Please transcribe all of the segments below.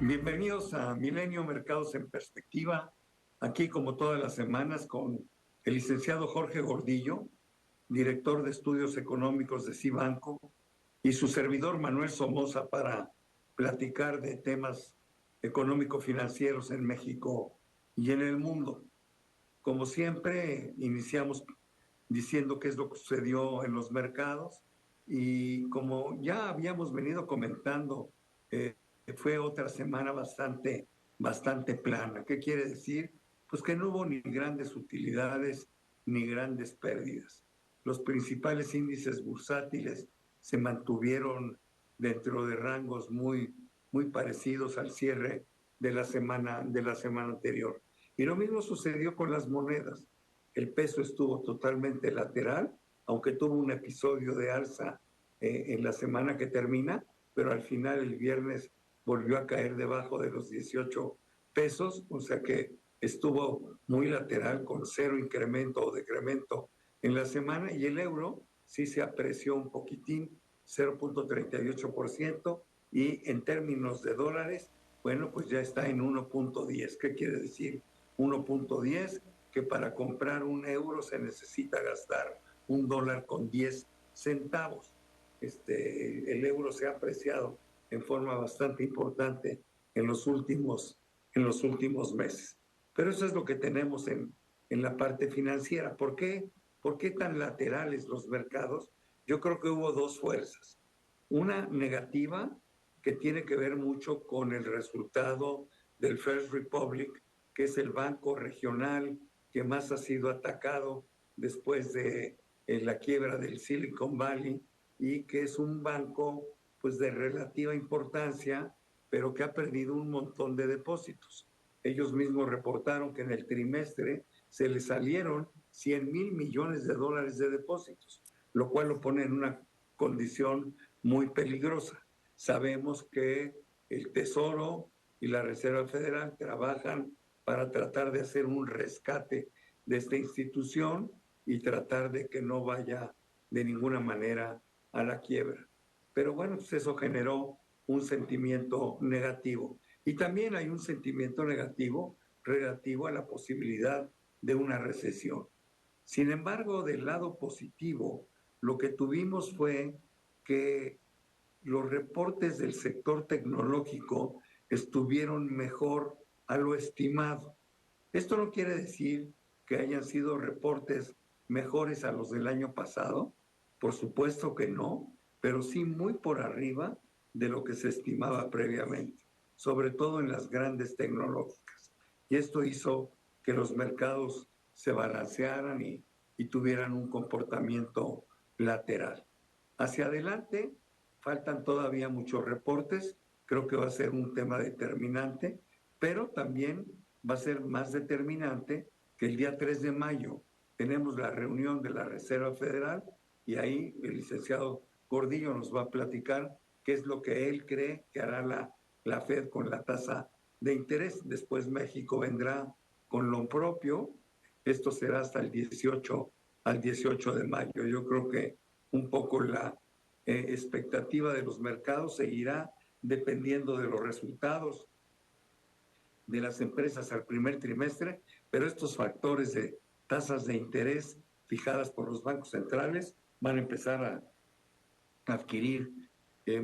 Bienvenidos a Milenio Mercados en Perspectiva, aquí como todas las semanas con el licenciado Jorge Gordillo, director de estudios económicos de Cibanco, y su servidor Manuel Somoza para platicar de temas económico-financieros en México y en el mundo. Como siempre, iniciamos diciendo qué es lo que sucedió en los mercados y como ya habíamos venido comentando, eh, fue otra semana bastante plana. ¿Qué quiere decir? Pues que no hubo ni grandes utilidades ni grandes pérdidas. Los principales índices bursátiles se mantuvieron dentro de rangos muy parecidos al cierre de la semana anterior. Y lo mismo sucedió con las monedas. El peso estuvo totalmente lateral, aunque tuvo un episodio de alza en la semana que termina, pero al final el viernes volvió a caer debajo de los 18 pesos, o sea que estuvo muy lateral con cero incremento o decremento en la semana, y el euro sí se apreció un poquitín, 0.38%, y en términos de dólares, bueno, pues ya está en 1.10. ¿Qué quiere decir 1.10? Que para comprar un euro se necesita gastar $1.10. El euro se ha apreciado en forma bastante importante en los últimos meses. Pero eso es lo que tenemos en la parte financiera. ¿Por qué tan laterales los mercados? Yo creo que hubo dos fuerzas. Una negativa que tiene que ver mucho con el resultado del First Republic, que es el banco regional que más ha sido atacado después de la quiebra del Silicon Valley, y que es un banco pues de relativa importancia, pero que ha perdido un montón de depósitos. Ellos mismos reportaron que en el trimestre se les salieron 100,000 millones de dólares de depósitos, lo cual lo pone en una condición muy peligrosa. Sabemos que el Tesoro y la Reserva Federal trabajan para tratar de hacer un rescate de esta institución y tratar de que no vaya de ninguna manera a la quiebra. Pero bueno, pues eso generó un sentimiento negativo. Y también hay un sentimiento negativo relativo a la posibilidad de una recesión. Sin embargo, del lado positivo, lo que tuvimos fue que los reportes del sector tecnológico estuvieron mejor a lo estimado. Esto no quiere decir que hayan sido reportes mejores a los del año pasado, por supuesto que no, pero sí muy por arriba de lo que se estimaba previamente, sobre todo en las grandes tecnológicas. Y esto hizo que los mercados se balancearan y tuvieran un comportamiento lateral. Hacia adelante, faltan todavía muchos reportes, creo que va a ser un tema determinante, pero también va a ser más determinante que el día 3 de mayo tenemos la reunión de la Reserva Federal, y ahí el licenciado Gordillo nos va a platicar qué es lo que él cree que hará la Fed con la tasa de interés. Después México vendrá con lo propio. Esto será hasta el 18 de mayo. Yo creo que un poco la expectativa de los mercados seguirá dependiendo de los resultados de las empresas al primer trimestre, pero estos factores de tasas de interés fijadas por los bancos centrales van a empezar a adquirir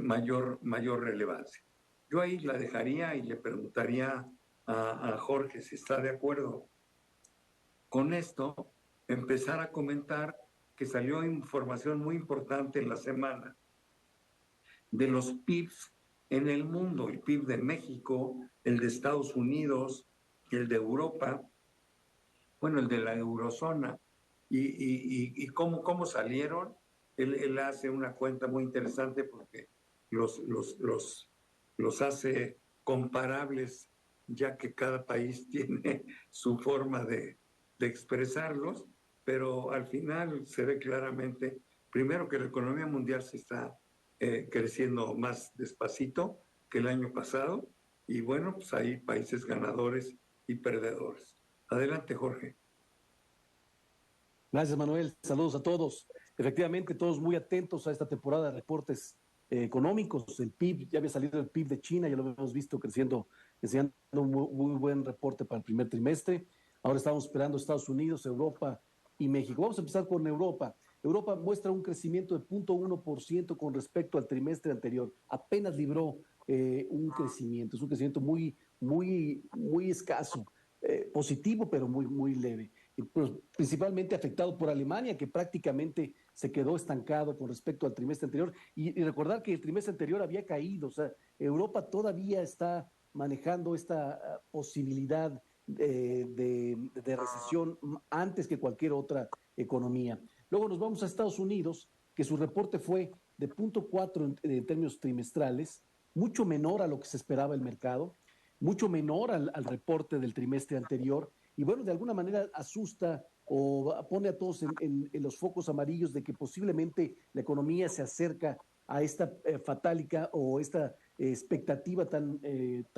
mayor relevancia. Yo ahí la dejaría y le preguntaría a Jorge si está de acuerdo con esto, empezar a comentar que salió información muy importante en la semana de los PIBs en el mundo, el PIB de México, el de Estados Unidos, el de Europa, bueno, el de la eurozona, y cómo salieron. Él hace una cuenta muy interesante porque los, los, los, los hace comparables, ya que cada país tiene su forma de expresarlos, pero al final se ve claramente, primero, que la economía mundial se está creciendo más despacito que el año pasado, y bueno, pues hay países ganadores y perdedores. Adelante, Jorge. Gracias, Manuel. Saludos a todos. Efectivamente, todos muy atentos a esta temporada de reportes económicos. El PIB, ya había salido el PIB de China, ya lo hemos visto creciendo, enseñando un muy buen reporte para el primer trimestre. Ahora estamos esperando Estados Unidos, Europa y México. Vamos a empezar con Europa. Europa muestra un crecimiento de 0.1% con respecto al trimestre anterior. Apenas libró un crecimiento. Es un crecimiento muy escaso, positivo, pero muy leve. Pues, principalmente afectado por Alemania, que prácticamente se quedó estancado con respecto al trimestre anterior. Y recordar que el trimestre anterior había caído. O sea, Europa todavía está manejando esta posibilidad de recesión antes que cualquier otra economía. Luego nos vamos a Estados Unidos, que su reporte fue de 0.4 en términos trimestrales, mucho menor a lo que se esperaba el mercado, mucho menor al reporte del trimestre anterior, y bueno, de alguna manera asusta o pone a todos en los focos amarillos de que posiblemente la economía se acerca a esta fatálica o esta expectativa tan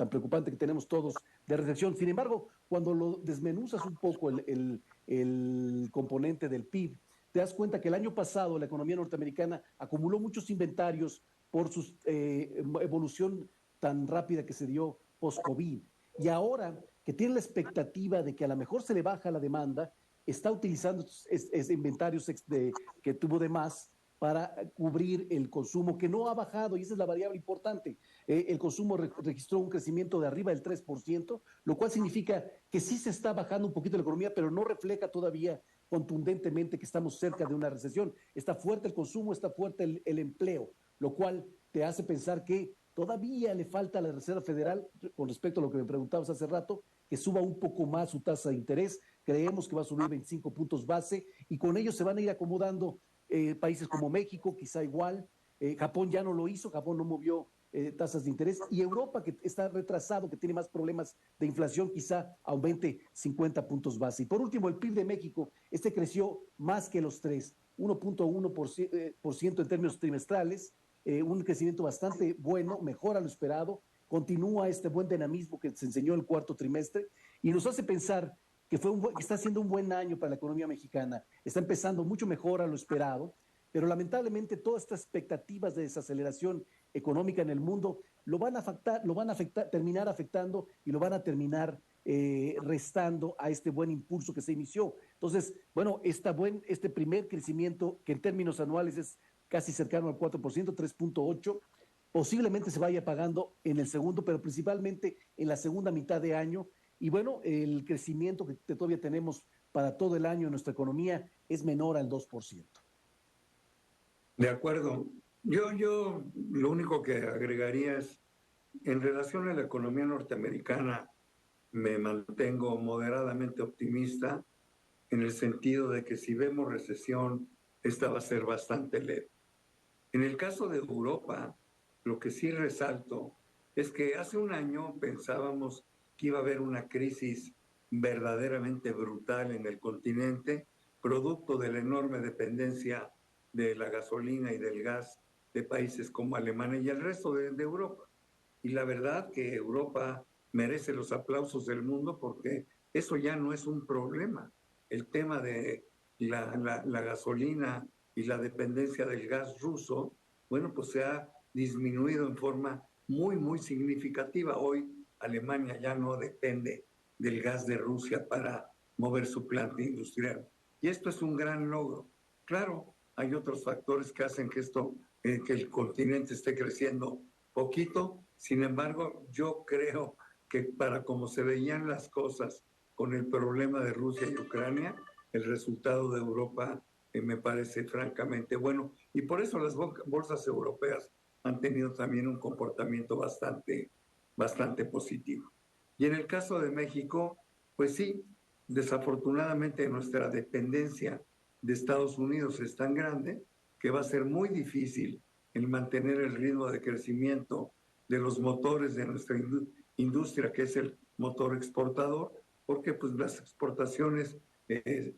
preocupante que tenemos todos de recesión. Sin embargo, cuando lo desmenuzas un poco el componente del PIB, te das cuenta que el año pasado la economía norteamericana acumuló muchos inventarios por su evolución tan rápida que se dio post-COVID. Y ahora que tiene la expectativa de que a lo mejor se le baja la demanda, está utilizando inventarios que tuvo de más para cubrir el consumo, que no ha bajado, y esa es la variable importante. El consumo registró un crecimiento de arriba del 3%, lo cual significa que sí se está bajando un poquito la economía, pero no refleja todavía contundentemente que estamos cerca de una recesión. Está fuerte el consumo, está fuerte el empleo, lo cual te hace pensar que todavía le falta a la Reserva Federal, con respecto a lo que me preguntabas hace rato, que suba un poco más su tasa de interés. Creemos que va a subir 25 puntos base y con ello se van a ir acomodando países como México, quizá igual. Japón ya no lo hizo, Japón no movió tasas de interés, y Europa, que está retrasado, que tiene más problemas de inflación, quizá aumente 50 puntos base. Y por último, el PIB de México, creció más que los tres, 1.1% en términos trimestrales, un crecimiento bastante bueno, mejor a lo esperado, continúa este buen dinamismo que se enseñó el cuarto trimestre y nos hace pensar que está siendo un buen año para la economía mexicana, está empezando mucho mejor a lo esperado, pero lamentablemente todas estas expectativas de desaceleración económica en el mundo lo van a afectar, terminar afectando y lo van a terminar restando a este buen impulso que se inició. Entonces, bueno, este primer crecimiento, que en términos anuales es casi cercano al 4%, 3.8%, posiblemente se vaya pagando en el segundo, pero principalmente en la segunda mitad de año. Y bueno, el crecimiento que todavía tenemos para todo el año en nuestra economía es menor al 2%. De acuerdo. Yo lo único que agregaría es, en relación a la economía norteamericana, me mantengo moderadamente optimista en el sentido de que si vemos recesión, esta va a ser bastante leve. En el caso de Europa, lo que sí resalto es que hace un año pensábamos que iba a haber una crisis verdaderamente brutal en el continente, producto de la enorme dependencia de la gasolina y del gas de países como Alemania y el resto de Europa. Y la verdad que Europa merece los aplausos del mundo porque eso ya no es un problema. El tema de la gasolina y la dependencia del gas ruso, bueno, pues se ha disminuido en forma muy significativa. Hoy Alemania ya no depende del gas de Rusia para mover su planta industrial. Y esto es un gran logro. Claro, hay otros factores que hacen que que el continente esté creciendo poquito. Sin embargo, yo creo que para como se veían las cosas con el problema de Rusia y Ucrania, el resultado de Europa me parece francamente bueno. Y por eso las bolsas europeas han tenido también un comportamiento bastante positivo. Y en el caso de México, pues sí, desafortunadamente nuestra dependencia de Estados Unidos es tan grande que va a ser muy difícil el mantener el ritmo de crecimiento de los motores de nuestra industria, que es el motor exportador, porque pues las exportaciones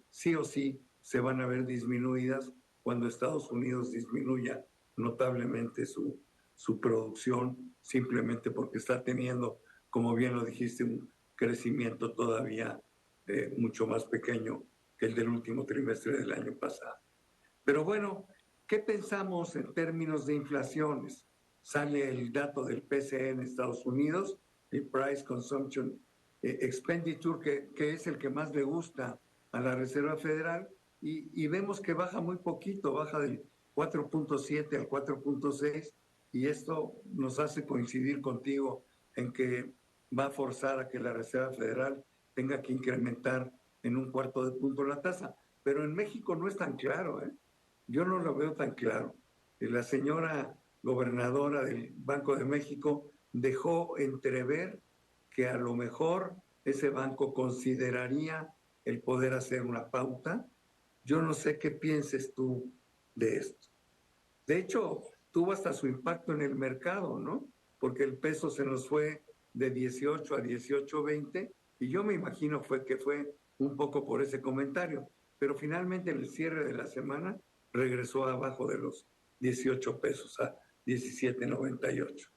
sí o sí se van a ver disminuidas cuando Estados Unidos disminuya notablemente su producción, simplemente porque está teniendo, como bien lo dijiste, un crecimiento todavía mucho más pequeño que el del último trimestre del año pasado. Pero bueno, ¿Qué pensamos en términos de inflaciones? Sale el dato del PCE en Estados Unidos, el Price Consumption Expenditure, que es el que más le gusta a la Reserva Federal, y vemos que baja muy poquito, baja del 4.7 al 4.6, y esto nos hace coincidir contigo en que va a forzar a que la Reserva Federal tenga que incrementar en un cuarto de punto la tasa. Pero en México no es tan claro, ¿eh? Yo no lo veo tan claro. La señora gobernadora del Banco de México dejó entrever que a lo mejor ese banco consideraría el poder hacer una pauta. Yo no sé qué pienses tú de esto. De hecho, tuvo hasta su impacto en el mercado, ¿no? Porque el peso se nos fue de 18 a 18.20 y yo me imagino que fue un poco por ese comentario, pero finalmente en el cierre de la semana regresó abajo de los 18 pesos a 17.98.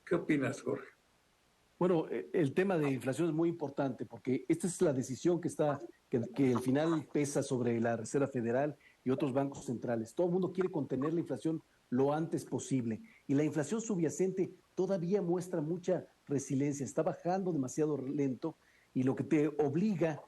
¿Qué opinas, Jorge? Bueno, el tema de inflación es muy importante porque esta es la decisión que al final pesa sobre la Reserva Federal y otros bancos centrales. Todo el mundo quiere contener la inflación lo antes posible y la inflación subyacente todavía muestra mucha resiliencia, está bajando demasiado lento y lo que te obliga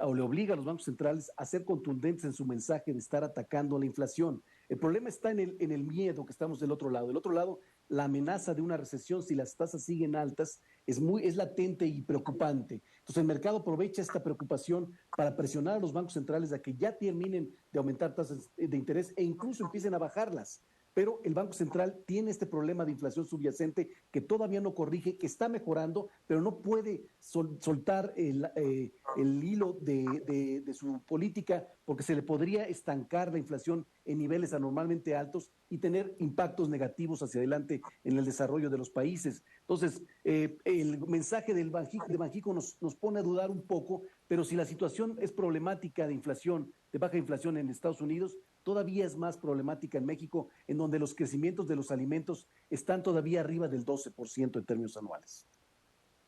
o le obliga a los bancos centrales a ser contundentes en su mensaje de estar atacando la inflación. El problema está en el miedo que estamos del otro lado. Del otro lado, la amenaza de una recesión, si las tasas siguen altas, es latente y preocupante. Entonces el mercado aprovecha esta preocupación para presionar a los bancos centrales a que ya terminen de aumentar tasas de interés e incluso empiecen a bajarlas. Pero el Banco Central tiene este problema de inflación subyacente que todavía no corrige, que está mejorando, pero no puede soltar el hilo de su política porque se le podría estancar la inflación en niveles anormalmente altos y tener impactos negativos hacia adelante en el desarrollo de los países. Entonces, el mensaje de Banxico nos pone a dudar un poco, pero si la situación es problemática de inflación, de baja inflación en Estados Unidos, todavía es más problemática en México, en donde los crecimientos de los alimentos están todavía arriba del 12% en términos anuales.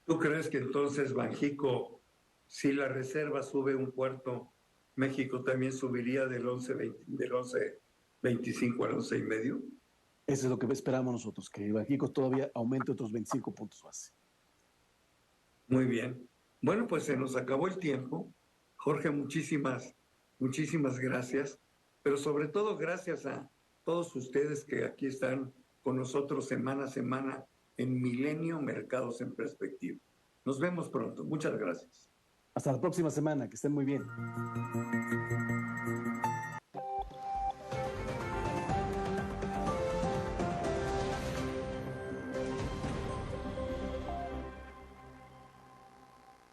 ¿Tú crees que entonces Banxico, si la reserva sube un cuarto, México también subiría del 11.25 al 11.5? Eso es lo que esperamos nosotros, que Banxico todavía aumente otros 25 puntos base. Muy bien. Bueno, pues se nos acabó el tiempo. Jorge, muchísimas gracias, pero sobre todo gracias a todos ustedes que aquí están con nosotros semana a semana en Milenio Mercados en Perspectiva. Nos vemos pronto. Muchas gracias. Hasta la próxima semana, que estén muy bien.